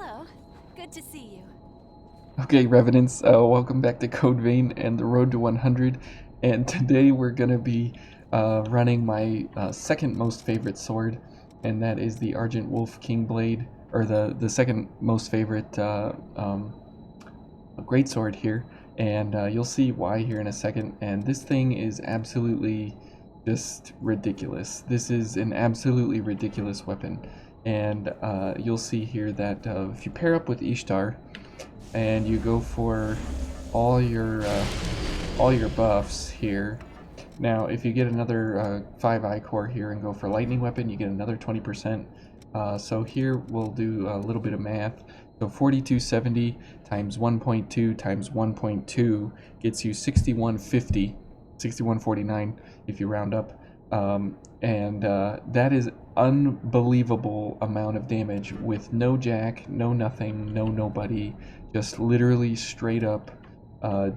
Hello. Good to see you. Okay, Revenants, welcome back to Code Vein and the Road to 100. And today we're going to be running my second most favorite sword, and that is the Argent Wolf King Blade, or the second most favorite greatsword here. And you'll see why here in a second. And this thing is absolutely just ridiculous. This is an absolutely ridiculous weapon. And you'll see here that if you pair up with Ishtar, and you go for all your buffs here. Now, if you get another 5 I-core here and go for lightning weapon, you get another 20%. So here we'll do a little bit of math. So 4270 times 1.2 times 1.2 gets you 6150, 6149 if you round up. That is unbelievable amount of damage with no jack, no nothing, no nobody, just literally straight up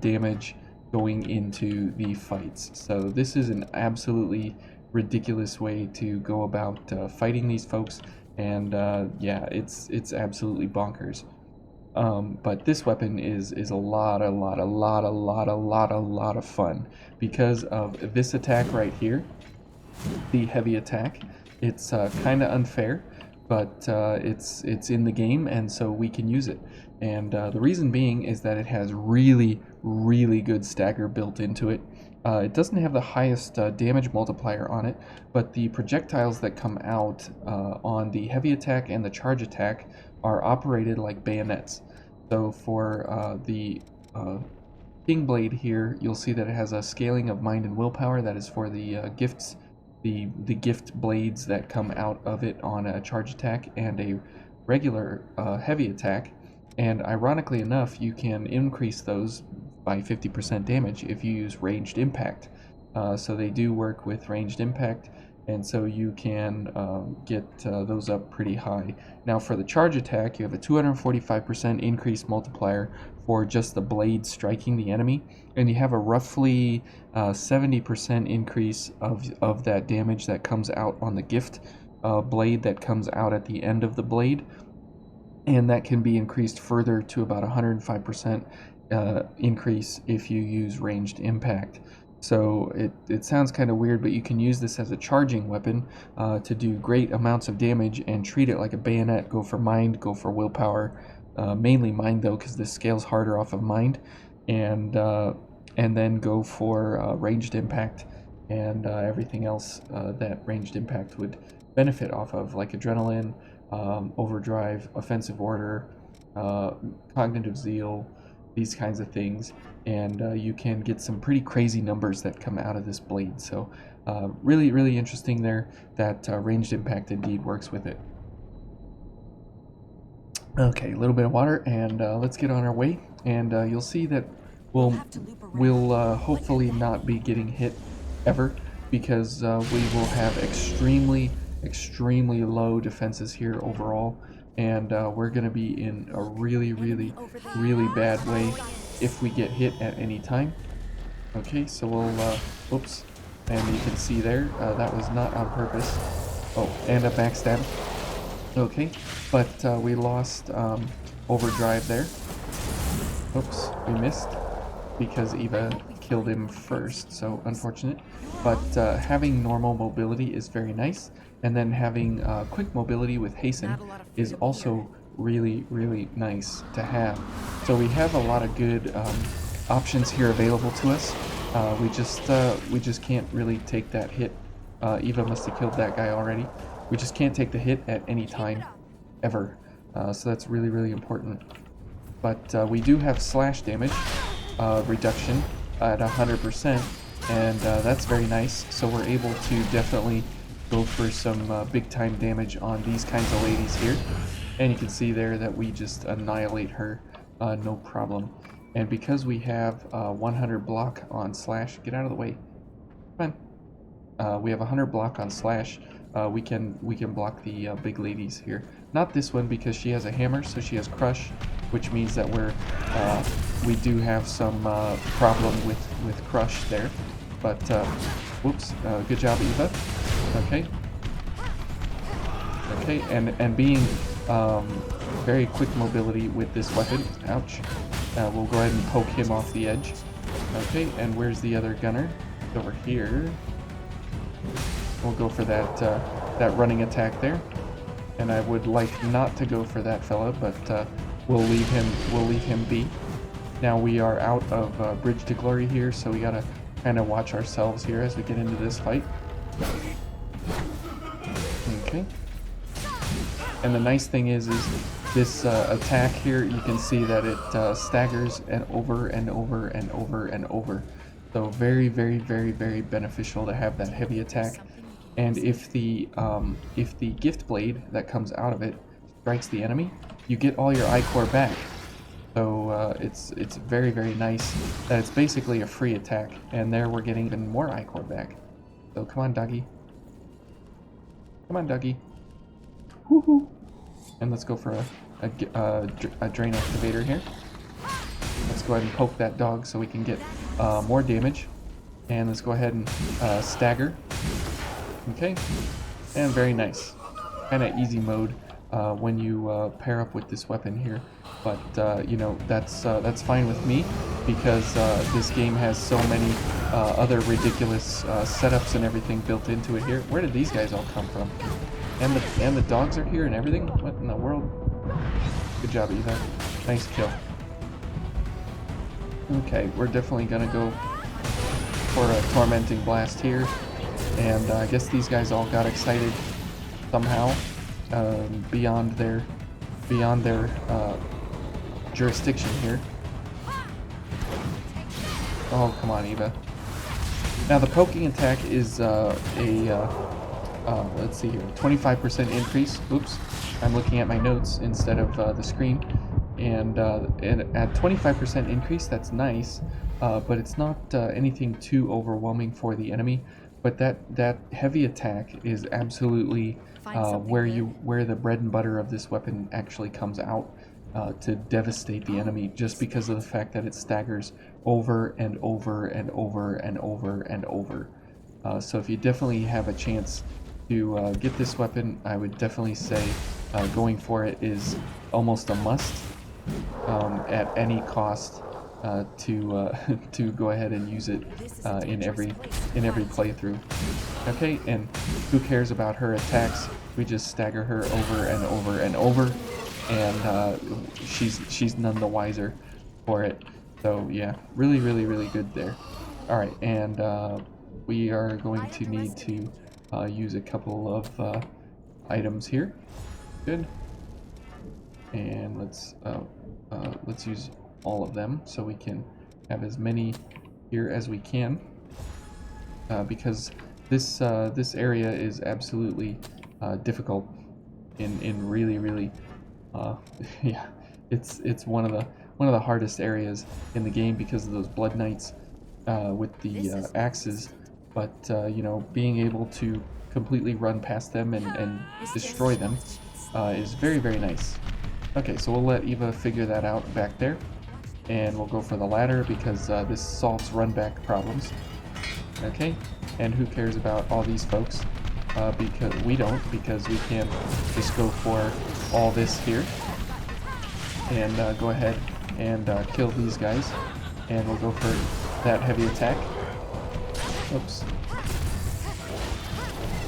damage going into the fights. So this is an absolutely ridiculous way to go about fighting these folks, and yeah, it's absolutely bonkers. But this weapon is a lot of fun because of this attack right here, the heavy attack. It's kind of unfair, but it's in the game, and so we can use it. And the reason being is that it has really good stagger built into it. It doesn't have the highest damage multiplier on it, but the projectiles that come out on the heavy attack and the charge attack are operated like bayonets. So for the King Blade here, you'll see that it has a scaling of mind and willpower. That is for the gifts, the gift blades that come out of it on a charge attack and a regular heavy attack. And ironically enough, you can increase those by 50% damage if you use ranged impact. So they do work with ranged impact, and so you can get those up pretty high. Now for the charge attack, you have a 245% increase multiplier for just the blade striking the enemy, and you have a roughly 70% increase of that damage that comes out on the gift blade that comes out at the end of the blade, and that can be increased further to about 105% increase if you use ranged impact. So it sounds kind of weird, but you can use this as a charging weapon to do great amounts of damage and treat it like a bayonet. Go for mind, go for willpower, mainly mind though, because this scales harder off of mind, and then go for ranged impact and everything else that ranged impact would benefit off of, like adrenaline, overdrive, offensive order, cognitive zeal, these kinds of things, and you can get some pretty crazy numbers that come out of this blade. So really interesting there that ranged impact indeed works with it. Okay, a little bit of water, and let's get on our way, and you'll see that we'll hopefully not be getting hit ever, because we will have extremely low defenses here overall, and we're going to be in a really bad way if we get hit at any time. Okay, so we'll oops, and you can see there that was not on purpose. Oh, and a backstab. Okay, but we lost overdrive there. Oops, we missed because Eva killed him first, so unfortunate. But having normal mobility is very nice, and then having quick mobility with hasten is also really nice to have. So we have a lot of good options here available to us. We just can't really take that hit. Eva must have killed that guy already. We just can't take the hit at any time, ever. So that's really important. But we do have slash damage reduction at 100%, and that's very nice. So we're able to definitely go for some big time damage on these kinds of ladies here. And you can see there that we just annihilate her, no problem. And because we have 100 block on slash, get out of the way. Come on. We have 100 block on slash. We can block the big ladies here. Not this one because she has a hammer, so she has crush, which means that we do have some problem with crush there. But whoops, good job, Eva. Okay. Okay, and being very quick mobility with this weapon. Ouch. We'll go ahead and poke him off the edge. Okay, and where's the other gunner? Over here. We'll go for that that running attack there. And I would like not to go for that fella, but we'll leave him be. Now we are out of Bridge to Glory here, so we gotta kind of watch ourselves here as we get into this fight. Okay. And the nice thing is this attack here, you can see that it staggers and over and over and over and over. So very, very, very, very beneficial to have that heavy attack. And if the gift blade that comes out of it strikes the enemy, you get all your I-core back. So it's very, very nice that it's basically a free attack. And there we're getting even more I-core back. So come on, doggy. Come on, doggy. Woohoo! And let's go for a drain activator here. Let's go ahead and poke that dog so we can get more damage. And let's go ahead and stagger. Okay, and very nice. Kind of easy mode when you pair up with this weapon here. But you know, that's fine with me because this game has so many other ridiculous setups and everything built into it here. Where did these guys all come from? And the dogs are here and everything? What in the world? Good job, Eva. Nice kill. Okay, we're definitely gonna go for a tormenting blast here. And I guess these guys all got excited somehow beyond their jurisdiction here. Oh, come on, Eva. Now the poking attack is let's see here, 25% increase. Oops, I'm looking at my notes instead of the screen. And at 25% increase, that's nice, but it's not anything too overwhelming for the enemy. But that heavy attack is absolutely where the bread and butter of this weapon actually comes out to devastate the enemy, just because of the fact that it staggers over and over and over and over and over. So if you definitely have a chance to get this weapon, I would definitely say going for it is almost a must at any cost. To go ahead and use it in every playthrough. Okay, and who cares about her attacks? We just stagger her over and over and over, and she's none the wiser for it. So yeah, really, really, really good there. All right, and we are going to need to use a couple of items here. Good. And let's use all of them so we can have as many here as we can, because this area is absolutely difficult in really yeah, it's one of the hardest areas in the game because of those blood knights with the axes, but you know, being able to completely run past them and destroy them is very, very nice. Okay, so we'll let Eva figure that out back there. And we'll go for the ladder because this solves run back problems. Okay, and who cares about all these folks? Because we don't, because we can just go for all this here and go ahead and kill these guys. And we'll go for that heavy attack. Oops.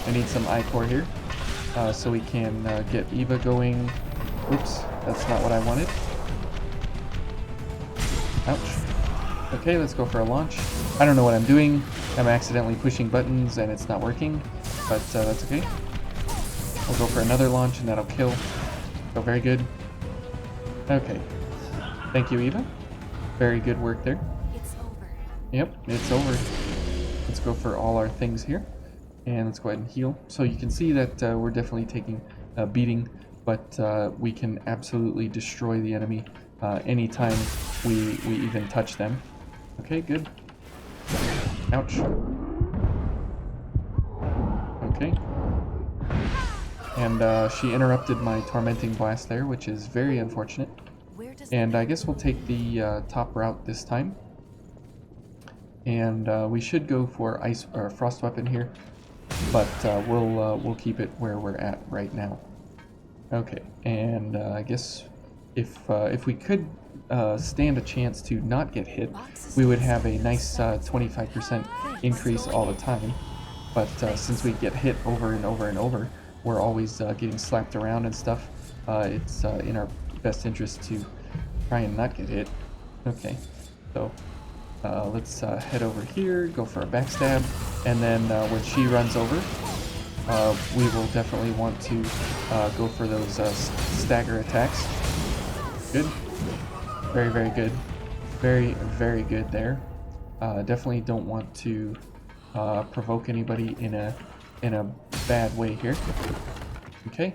I need some I-core here so we can get Eva going. Oops, that's not what I wanted. Ouch. Okay, let's go for a launch. I don't know what I'm doing. I'm accidentally pushing buttons and it's not working, but that's okay. We'll go for another launch and that'll kill. So very good. Okay. Thank you, Eva. Very good work there. It's over. Yep, it's over. Let's go for all our things here. And let's go ahead and heal. So you can see that we're definitely taking a beating, but we can absolutely destroy the enemy anytime we even touch them. Okay, good. Ouch. Okay. And she interrupted my tormenting blast there, which is very unfortunate. And I guess we'll take the top route this time. And we should go for ice or frost weapon here, but we'll keep it where we're at right now. Okay, and I guess if we could stand a chance to not get hit, we would have a nice 25% increase all the time. But since we get hit over and over and over, we're always getting slapped around and stuff. It's in our best interest to try and not get hit. Okay, so let's head over here, go for a backstab, and then when she runs over, we will definitely want to go for those stagger attacks. Good. Very, very good. Very, very good there. Definitely don't want to provoke anybody in a bad way here. Okay.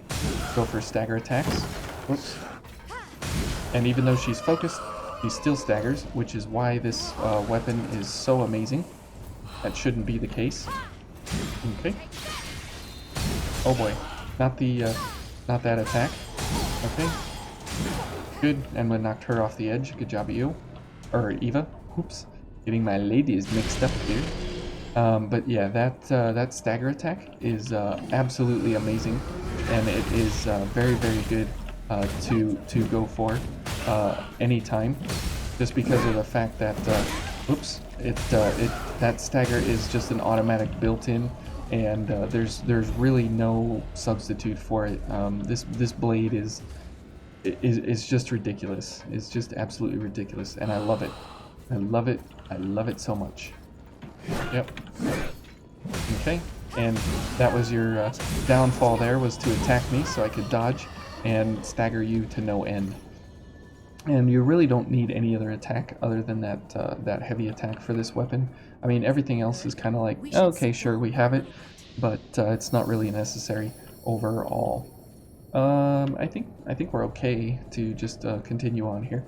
Go for stagger attacks. Whoops. And even though she's focused, she still staggers, which is why this weapon is so amazing. That shouldn't be the case. Okay. Oh boy, not that attack. Okay. Good, and we knocked her off the edge. Good job, you. Or Eva. Oops. Getting my ladies mixed up here. But yeah, that stagger attack is absolutely amazing, and it is very, very good to go for anytime, just because of the fact that oops, that stagger is just an automatic built-in, and there's really no substitute for it. This blade is just ridiculous. It's just absolutely ridiculous, and I love it. I love it. I love it so much. Yep. Okay, and that was your downfall there, was to attack me so I could dodge and stagger you to no end. And you really don't need any other attack other than that heavy attack for this weapon. I mean, everything else is kind of like, okay, sure, we have it, but it's not really necessary overall. I think we're okay to just continue on here.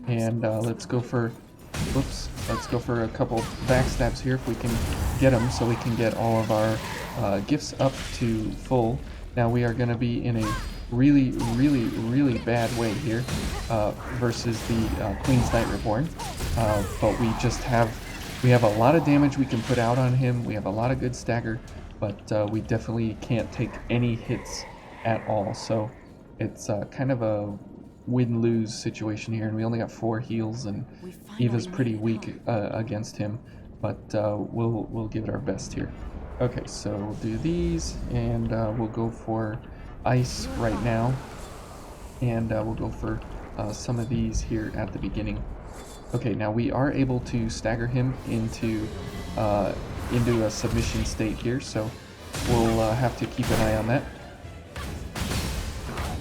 And let's go for, whoops, let's go for a couple backstabs here if we can get them, so we can get all of our gifts up to full. Now we are going to be in a really, really, really bad way here versus the Queen's Knight Reborn, but we have a lot of damage we can put out on him. We have a lot of good stagger, but we definitely can't take any hits at all. So it's kind of a win-lose situation here, and we only got 4 heals, and Eva's pretty weak against him, but we'll give it our best here. Okay, so we'll do these, and we'll go for ice right now, and we'll go for some of these here at the beginning. Okay, now we are able to stagger him into a submission state here, so we'll have to keep an eye on that.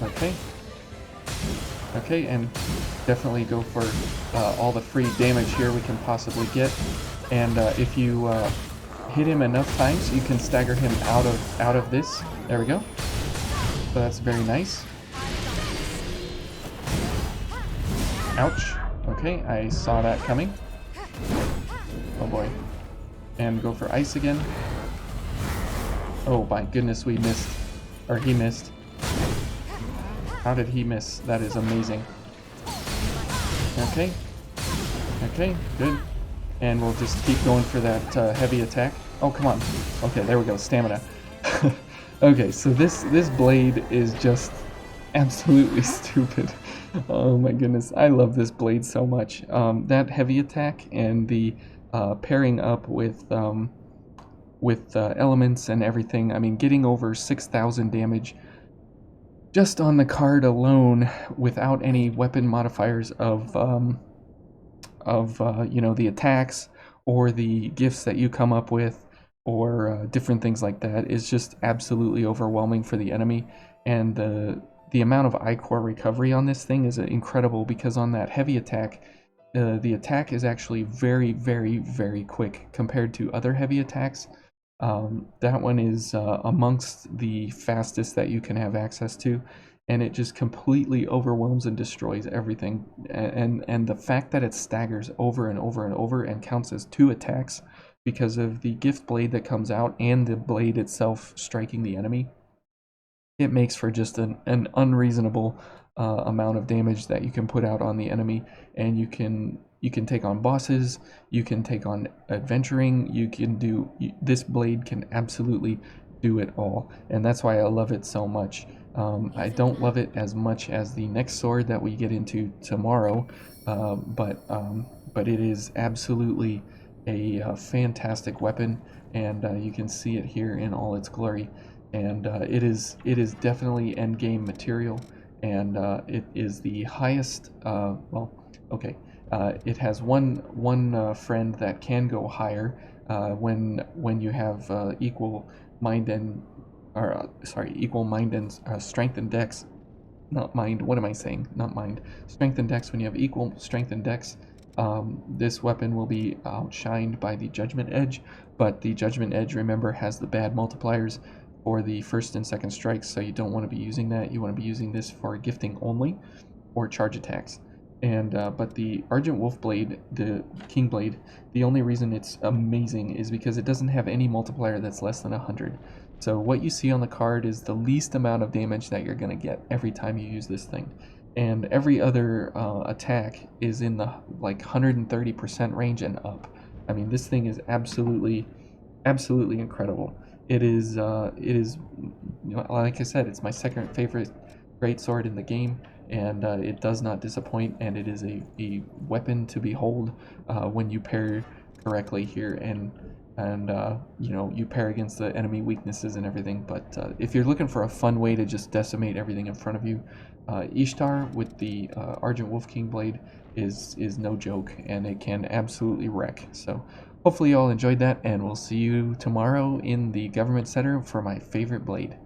Okay. Okay, and definitely go for all the free damage here we can possibly get. And if you hit him enough times, you can stagger him out of this. There we go. So that's very nice. Ouch. Okay, I saw that coming. Oh boy. And go for ice again. Oh my goodness, we missed. Or he missed. How did he miss? That is amazing. Okay. Okay, good. And we'll just keep going for that heavy attack. Oh, come on. Okay, there we go. Stamina. Okay, so this blade is just absolutely stupid. Oh my goodness. I love this blade so much. That heavy attack and the pairing up with elements and everything. I mean, getting over 6,000 damage just on the card alone, without any weapon modifiers of you know, the attacks or the gifts that you come up with, or different things like that, is just absolutely overwhelming for the enemy. And the amount of I-core recovery on this thing is incredible, because on that heavy attack, the attack is actually very, very, very quick compared to other heavy attacks. That one is amongst the fastest that you can have access to, and it just completely overwhelms and destroys everything. And the fact that it staggers over and over and over and counts as 2 attacks because of the gift blade that comes out and the blade itself striking the enemy, it makes for just an unreasonable amount of damage that you can put out on the enemy. And you can take on bosses, you can take on adventuring, you can do, this blade can absolutely do it all, and that's why I love it so much. I don't love it as much as the next sword that we get into tomorrow, but it is absolutely a fantastic weapon, and you can see it here in all its glory. And it is definitely end game material, and it is the highest. Well, okay. It has one friend that can go higher when you have equal mind and equal mind and strength and dex. Not mind. What am I saying? Not mind. Strength and dex. When you have equal strength and dex, this weapon will be outshined by the Judgment Edge. But the Judgment Edge, remember, has the bad multipliers for the first and second strikes, so you don't want to be using that. You want to be using this for gifting only or charge attacks. And but the Argent Wolf Blade, the King Blade, the only reason it's amazing is because it doesn't have any multiplier that's less than 100. So what you see on the card is the least amount of damage that you're going to get every time you use this thing. And every other attack is in the like 130% range and up. I mean, this thing is absolutely incredible. It is, like I said, it's my second favorite greatsword in the game, and it does not disappoint, and it is a weapon to behold when you pair correctly here, and you pair against the enemy weaknesses and everything. But if you're looking for a fun way to just decimate everything in front of you, Ishtar with the Argent Wolf King Blade is no joke, and it can absolutely wreck. So hopefully you all enjoyed that, and we'll see you tomorrow in the Government Center for my favorite blade.